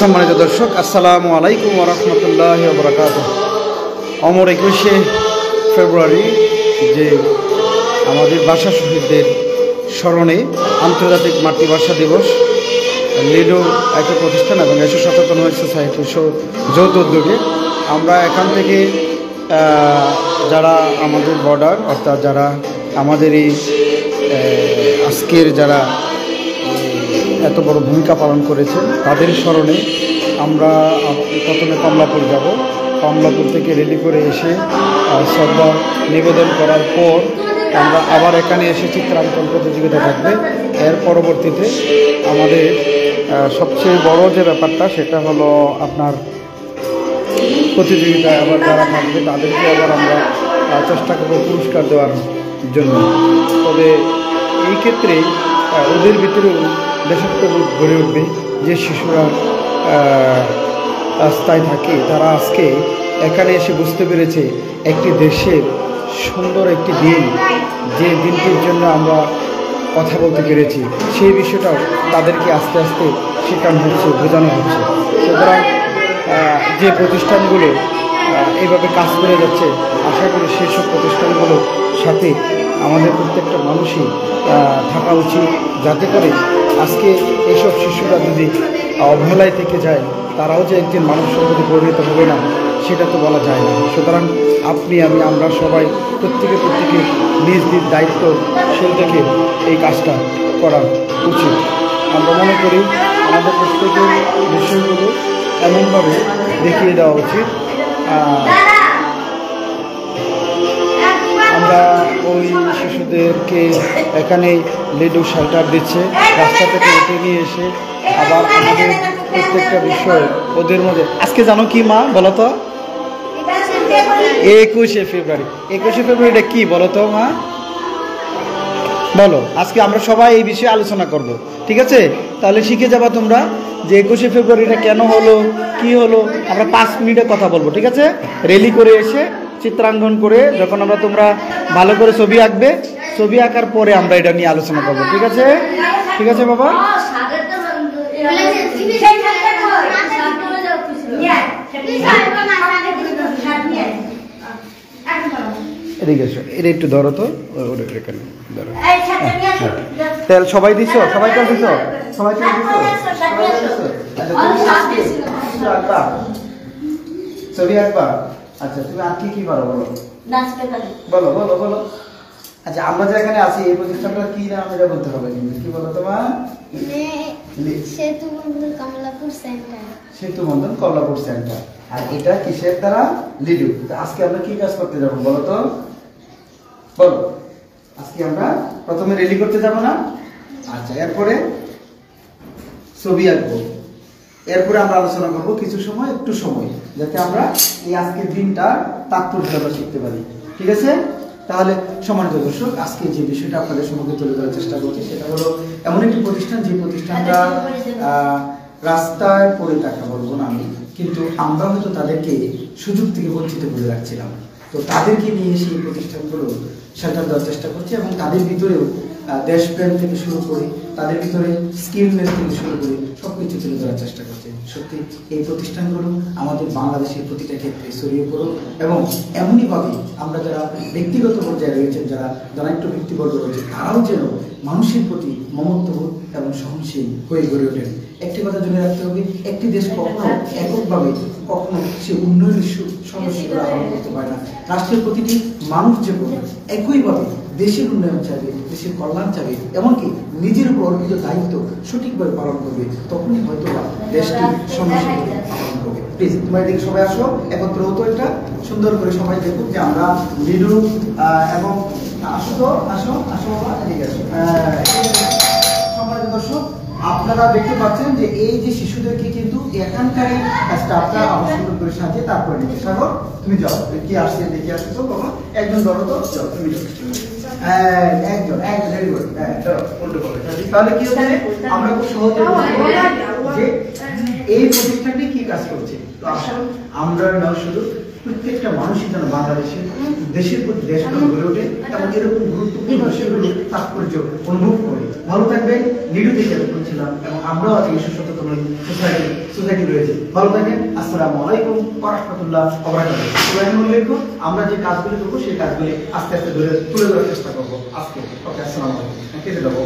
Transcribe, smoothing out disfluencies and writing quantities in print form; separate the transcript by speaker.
Speaker 1: সম্মানিত দর্শক, আসসালামু আলাইকুম ওয়া রাহমাতুল্লাহি ওয়া বারাকাতুহু। অমর 21শে ফেব্রুয়ারি যে আমাদের ভাষা শহীদদের স্মরণে আন্তর্জাতিক মাতৃভাষা দিবস, লিডো একটা প্রতিষ্ঠান এবং এসো সচেতন সোসাইটির যৌথ উদ্যোগে আমরা এখান থেকে যারা আমাদের বর্ডার অর্থাৎ যারা আমাদের এই আজকের যারা এত বড় ভূমিকা পালন করেছেন তাদের স্মরণে আমরা প্রথমে কমলাপুর যাব। কমলাপুর থেকে রেলি করে এসে শ্রদ্ধা নিবেদন করার পর আমরা আবার এখানে এসে চিত্রাঙ্কন প্রতিযোগিতা থাকবে। এর পরবর্তীতে আমাদের সবচেয়ে বড় যে ব্যাপারটা সেটা হলো আপনার প্রতিযোগিতায় আবার যারা থাকবে তাদেরকে আবার আমরা চেষ্টা করব পুরস্কার দেওয়ার জন্য। তবে এই ক্ষেত্রে ওদের ভিতরেও দেশাত্মবোধ গড়ে উঠবে। যে শিশুরা রাস্তায় থাকে তারা আজকে এখানে এসে বুঝতে পেরেছে একটি দেশের সুন্দর একটি দিন, যে দিনটির জন্য আমরা কথা বলতে পেরেছি, সেই বিষয়টাও তাদেরকে আস্তে আস্তে শেখানো হচ্ছে, বোঝানো হচ্ছে। সুতরাং যে প্রতিষ্ঠানগুলো এইভাবে কাজ করে যাচ্ছে, আশা করি সেসব প্রতিষ্ঠানগুলোর সাথে আমাদের প্রত্যেকটা মানুষই থাকা উচিত, যাতে করে আজকে এইসব শিশুরা যদি অবহেলায় থেকে যায় তারাও যে একদিন মানব সম্পদে পরিণত হবে না সেটা তো বলা যায় না। সুতরাং আপনি আমি আমরা সবাই প্রত্যেকে নিজ নিজ দায়িত্বশীল থেকে এই কাজটা করা উচিত। আমরা মনে করি আমাদের প্রত্যেকের বিষয়গুলো এমনভাবে দেখিয়ে দেওয়া উচিত। আমরা ওই শিশুদেরকে এখানে লিডো শেল্টার দিচ্ছে, রাস্তা থেকে উঠে নিয়ে এসে আবার আমাদের প্রত্যেকটা বিষয় ওদের মধ্যে। আজকে জানো কি মা বলো তো? 21শে ফেব্রুয়ারি। 21শে ফেব্রুয়ারিটা কি বলো তো মা? বলো। আজকে আমরা সবাই এই বিষয়ে আলোচনা করব, ঠিক আছে? তাহলে শিখে যাবা তোমরা যে 21শে ফেব্রুয়ারিটা কেন হলো, কি হলো। আমরা 5 মিনিটে কথা বলবো, ঠিক আছে? রেলি করে এসে চিত্রাঙ্কন করে যখন আমরা তোমরা ভালো করে ছবি আঁকবে, ছবি আঁকার পরে আমরা এটা নিয়ে আলোচনা করবো, ঠিক আছে? ঠিক আছে বাবা? এদিকে এসো, এটা একটু ধরো তো, এখানে ধরো। তেল সবাই দিছ? সবাই তেল দিছ? সবাই তেল দিছ? ছবি আঁকবা? আচ্ছা, তুমি আঁকি কি পারো বলো? বলো বলো বলো। আচ্ছা, আমরা যে এখানে আছি এই প্রতিষ্ঠানটা কি নাম এটা বলতে হবে কিন্তু। কি বলো তোমার? সেতু বন্ধন কমলাপুর সেন্টার। সেতু বন্ধন কমলাপুর সেন্টার। আর এটা কিসের দ্বারা? লিডু। আজকে আমরা কি কাজ করতে যাব বলো তো? বলো। আজকে আমরা প্রথমে রেলি করতে যাব না? আচ্ছা, এরপরে ছবি আঁকবো, এরপরে আমরা আলোচনা করবো কিছু সময়, একটু সময়, যাতে আমরা এই আজকের দিনটা তাৎপর্যতা শিখতে পারি, ঠিক আছে? তাহলে সম্মানিত দর্শক, আজকে যে বিষয়টা আপনাদের সম্মুখে তুলে ধরার চেষ্টা করছি সেটা হলো এমন একটি প্রতিষ্ঠান, যে প্রতিষ্ঠানটা রাস্তায় পড়ে থাকা বলবো না আমি, কিন্তু আমরা হয়তো তাদেরকে সুযোগ থেকে বঞ্চিত করে রাখছিলাম। তো তাদেরকে নিয়ে সেই প্রতিষ্ঠানগুলো সেন্টার দেওয়ার চেষ্টা করছি এবং তাদের ভিতরেও দেশপ্রেম থেকে শুরু করে তাদের ভিতরে স্কিলনেস থেকে শুরু করে সবকিছু তুলে ধরার চেষ্টা করছে। সত্যি এই প্রতিষ্ঠানগুলো আমাদের বাংলাদেশের প্রতিটা ক্ষেত্রে ছড়িয়ে পড়ুক এবং এমনইভাবে আমরা যারা ব্যক্তিগত পর্যায়ে রয়েছেন, যারা একটু ব্যক্তিবর্গ রয়েছে, তারাও যেন মানুষের প্রতি মমত্ববোধ এবং সহনশীল হয়ে গড়ে ওঠেন। একটি কথা জেনে রাখতে হবে, একটি দেশ কখনো এককভাবে কখনো সে উন্নয়নের সমস্যা আহরণ করতে পারে না। রাষ্ট্রের প্রতিটি মানুষ যে একইভাবে দেশের উন্নয়ন চাইবে, দেশের কল্যাণ চাইবে, এমনকি নিজের উপর অর্পিত দায়িত্ব সঠিকভাবে পালন করবে, তখনই হয়তো দেশটি সমস্যা পালন করবে। প্লিজ তোমার এদিকে সবাই আসো, একত্র হতো এটা সুন্দর করে সবাই দেখুক যে আমরা লিডু এবং আসো তো, আসো আসো বাবা, এদিকে আসো। সম্মানিত দর্শক, আপনারা দেখতে পাচ্ছেন যে এই যে শিশুদেরকে কিন্তু এখানকার স্টাফরা আবার সুন্দর করে সাজিয়ে তারপরে নিচ্ছে। সাগর তুমি যাও, কি আসছে দেখে আসছো তো বাবা, একজন ধরো তো, যাও তুমি যাও। একজন ভেরি গুড। তাহলে কি হচ্ছে, আমরা খুব সহজে যে এই প্রতিষ্ঠানটি কি কাজ করছে। আমরা না শুধু প্রত্যেকটা মানুষই যেন বাংলাদেশের দেশের প্রতি দেশটা গড়ে ওঠে এবং এরকম গুরুত্বপূর্ণ বিষয়গুলো তাৎপর্য অনুভব করে। ভালো থাকবেন। লিডু থেকে করছিলাম এবং আমরাও আজকে সুসচেতন সোসাইটি রয়েছে। ভালো থাকেন। আসসালামু আলাইকুম ওয়া রাহমাতুল্লাহ ওয়া বারাকাতুহু। আমরা যে কাজগুলি করবো সেই কাজগুলি আস্তে আস্তে তুলে ধরার চেষ্টা করবো আজকে। ওকে, আসসালামু আলাইকুম। কেটে দেবো।